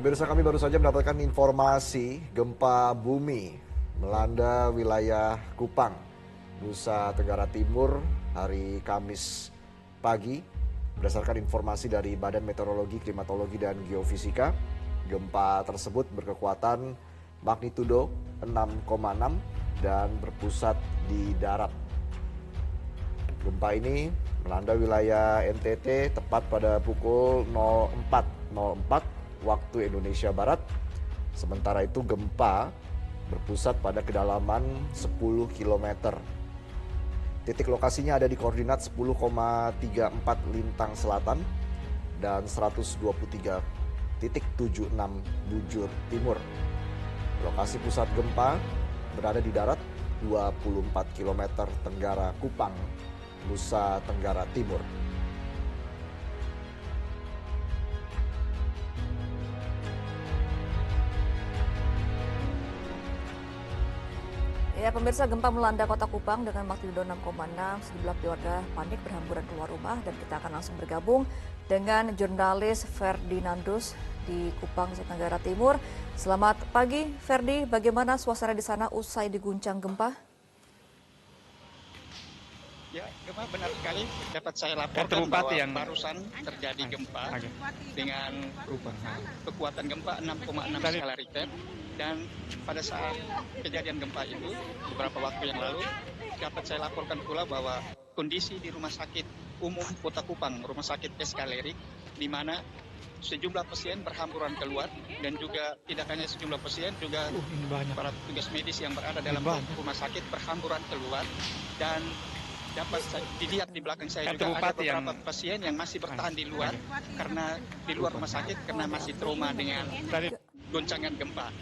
Pemirsa, kami baru saja mendapatkan informasi gempa bumi melanda wilayah Kupang, Nusa Tenggara Timur hari Kamis pagi. Berdasarkan informasi dari Badan Meteorologi, Klimatologi, dan Geofisika, gempa tersebut berkekuatan magnitudo 6,6 dan berpusat di darat. Gempa ini melanda wilayah NTT tepat pada pukul 04.04 waktu Indonesia Barat. Sementara itu gempa berpusat pada kedalaman 10 km. Titik lokasinya ada di koordinat 10,34 lintang selatan dan 123,76 bujur timur. Lokasi pusat gempa berada di darat 24 km tenggara Kupang, Nusa Tenggara Timur. Ya, pemirsa, gempa melanda kota Kupang dengan magnitudo 6,6. Sejumlah keluarga panik berhamburan keluar rumah, dan kita akan langsung bergabung dengan jurnalis Ferdinandus di Kupang, Nusa Tenggara Timur. Selamat pagi, Ferdi. Bagaimana suasana di sana usai diguncang gempa? Ya, gempa benar sekali dapat saya laporkan bahwa barusan terjadi gempa dengan kekuatan gempa 6,6 skala Richter, dan pada saat kejadian gempa itu beberapa waktu yang lalu dapat saya laporkan pula bahwa kondisi di Rumah Sakit Umum Kota Kupang, Rumah Sakit Eskalerik, di mana sejumlah pasien berhamburan keluar, dan juga tidak hanya sejumlah pasien, juga para petugas medis yang berada dalam rumah sakit berhamburan keluar. Dan dapat dilihat di belakang saya juga ada beberapa pasien yang masih bertahan di luar, karena di luar rumah sakit karena masih trauma dengan goncangan gempa.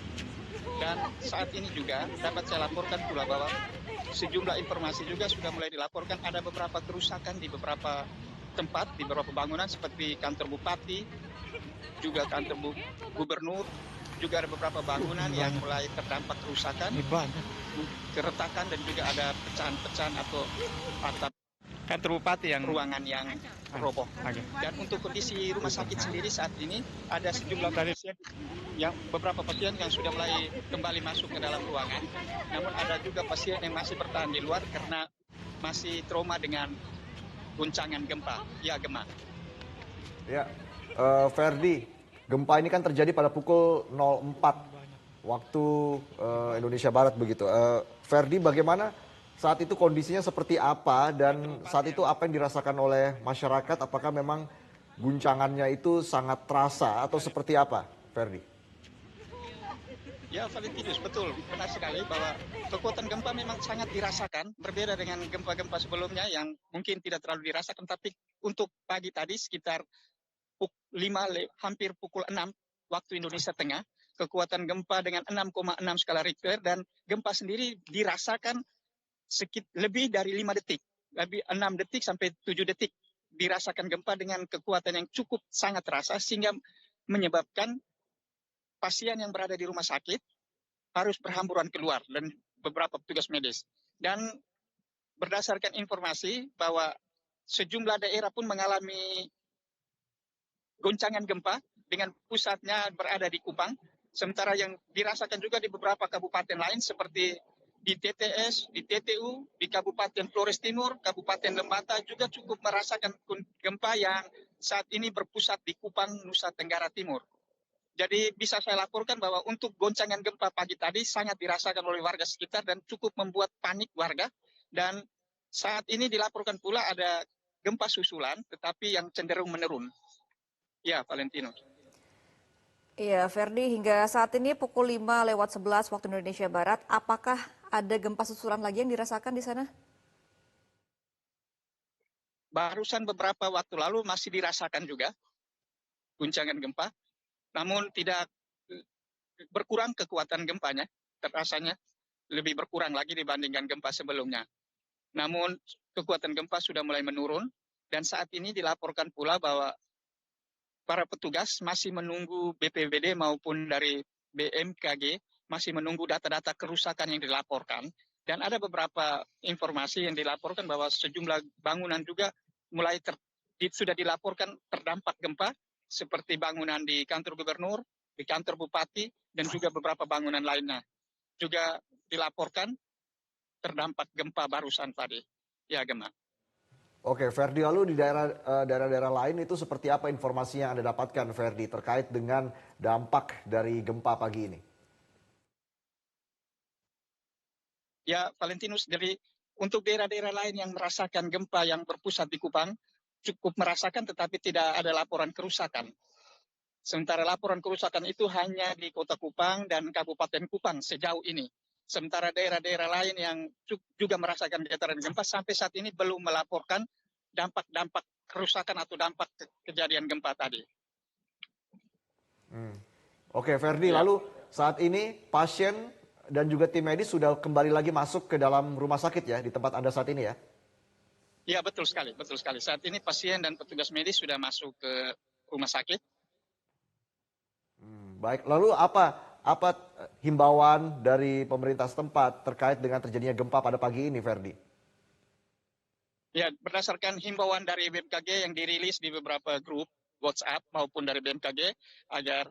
Dan saat ini juga dapat saya laporkan pula bahwa sejumlah informasi juga sudah mulai dilaporkan ada beberapa kerusakan di beberapa tempat, di beberapa bangunan seperti kantor bupati, juga kantor gubernur, juga ada beberapa bangunan yang mulai terdampak kerusakan, keretakan, dan juga ada pecahan-pecahan atau atap kantor bupati yang ruangan yang roboh. Dan untuk kondisi rumah sakit sendiri saat ini ada sejumlah pasien, beberapa pasien yang sudah mulai kembali masuk ke dalam ruangan, namun ada juga pasien yang masih bertahan di luar karena masih trauma dengan guncangan gempa. Ya, Gemma. Ya, Ferdi, gempa ini kan terjadi pada pukul 04 waktu Indonesia Barat begitu. Ferdi, bagaimana saat itu kondisinya seperti apa, dan saat itu apa yang dirasakan oleh masyarakat? Apakah memang guncangannya itu sangat terasa atau seperti apa, Ferdi? Ya, Valentinus, betul. Benar sekali bahwa kekuatan gempa memang sangat dirasakan, berbeda dengan gempa-gempa sebelumnya yang mungkin tidak terlalu dirasakan, tapi untuk pagi tadi sekitar hampir pukul 6 waktu Indonesia Tengah, kekuatan gempa dengan 6,6 skala Richter, dan gempa sendiri dirasakan lebih dari 5 detik, lebih 6 detik sampai 7 detik dirasakan gempa dengan kekuatan yang cukup sangat terasa, sehingga menyebabkan pasien yang berada di rumah sakit harus berhamburan keluar dan beberapa petugas medis. Dan berdasarkan informasi bahwa sejumlah daerah pun mengalami goncangan gempa dengan pusatnya berada di Kupang, sementara yang dirasakan juga di beberapa kabupaten lain seperti di TTS, di TTU, di Kabupaten Flores Timur, Kabupaten Lembata juga cukup merasakan gempa yang saat ini berpusat di Kupang, Nusa Tenggara Timur. Jadi bisa saya laporkan bahwa untuk goncangan gempa pagi tadi sangat dirasakan oleh warga sekitar dan cukup membuat panik warga. Dan saat ini dilaporkan pula ada gempa susulan tetapi yang cenderung menurun. Ya, Valentino. Iya, Ferdi, hingga saat ini pukul 5:11 waktu Indonesia Barat, apakah ada gempa susulan lagi yang dirasakan di sana? Barusan beberapa waktu lalu masih dirasakan juga guncangan gempa, namun tidak berkurang kekuatan gempanya, terasanya lebih berkurang lagi dibandingkan gempa sebelumnya. Namun kekuatan gempa sudah mulai menurun, dan saat ini dilaporkan pula bahwa para petugas masih menunggu BPBD maupun dari BMKG masih menunggu data-data kerusakan yang dilaporkan. Dan ada beberapa informasi yang dilaporkan bahwa sejumlah bangunan juga mulai sudah dilaporkan terdampak gempa, seperti bangunan di kantor gubernur, di kantor bupati, dan juga beberapa bangunan lainnya. Juga dilaporkan terdampak gempa barusan tadi. Ya, Gemma. Oke, Ferdi, lalu di daerah-daerah lain itu seperti apa informasi yang Anda dapatkan, Ferdi, terkait dengan dampak dari gempa pagi ini? Ya, Valentinus, dari untuk daerah-daerah lain yang merasakan gempa yang berpusat di Kupang, cukup merasakan tetapi tidak ada laporan kerusakan. Sementara laporan kerusakan itu hanya di Kota Kupang dan Kabupaten Kupang sejauh ini. Sementara daerah-daerah lain yang juga merasakan getaran gempa sampai saat ini belum melaporkan dampak-dampak kerusakan atau dampak kejadian gempa tadi. Oke, Ferdi, lalu saat ini pasien dan juga tim medis sudah kembali lagi masuk ke dalam rumah sakit ya, di tempat Anda saat ini ya? Ya, betul sekali, betul sekali. Saat ini pasien dan petugas medis sudah masuk ke rumah sakit. Baik, lalu apa himbauan dari pemerintah setempat terkait dengan terjadinya gempa pada pagi ini, Ferdi? Ya, berdasarkan himbauan dari BMKG yang dirilis di beberapa grup WhatsApp maupun dari BMKG, agar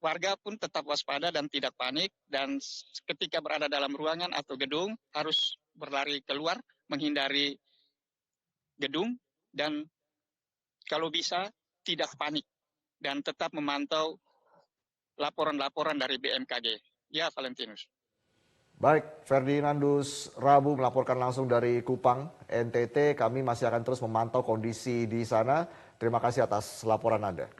warga pun tetap waspada dan tidak panik, dan ketika berada dalam ruangan atau gedung harus berlari keluar, menghindari gedung, dan kalau bisa tidak panik dan tetap memantau laporan-laporan dari BMKG. Ya, Valentinus. Baik, Ferdinandus Rabu melaporkan langsung dari Kupang, NTT. Kami masih akan terus memantau kondisi di sana. Terima kasih atas laporan Anda.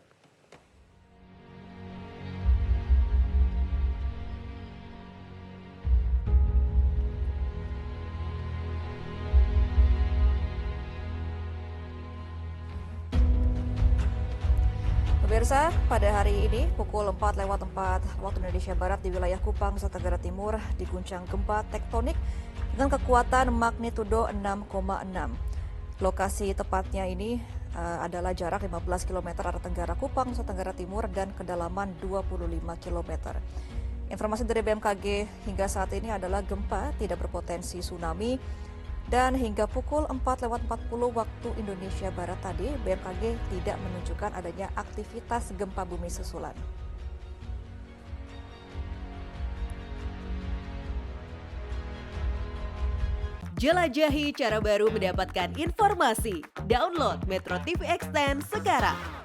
Pemirsa, pada hari ini pukul 4:04 waktu Indonesia Barat di wilayah Kupang, Nusa Tenggara Timur diguncang gempa tektonik dengan kekuatan magnitudo 6,6. Lokasi tepatnya ini adalah jarak 15 km arah tenggara Kupang, Nusa Tenggara Timur dan kedalaman 25 km. Informasi dari BMKG hingga saat ini adalah gempa tidak berpotensi tsunami. Dan hingga pukul 4:40 waktu Indonesia Barat tadi, BMKG tidak menunjukkan adanya aktivitas gempa bumi susulan. Jelajahi cara baru mendapatkan informasi. Download Metro TV Extend sekarang.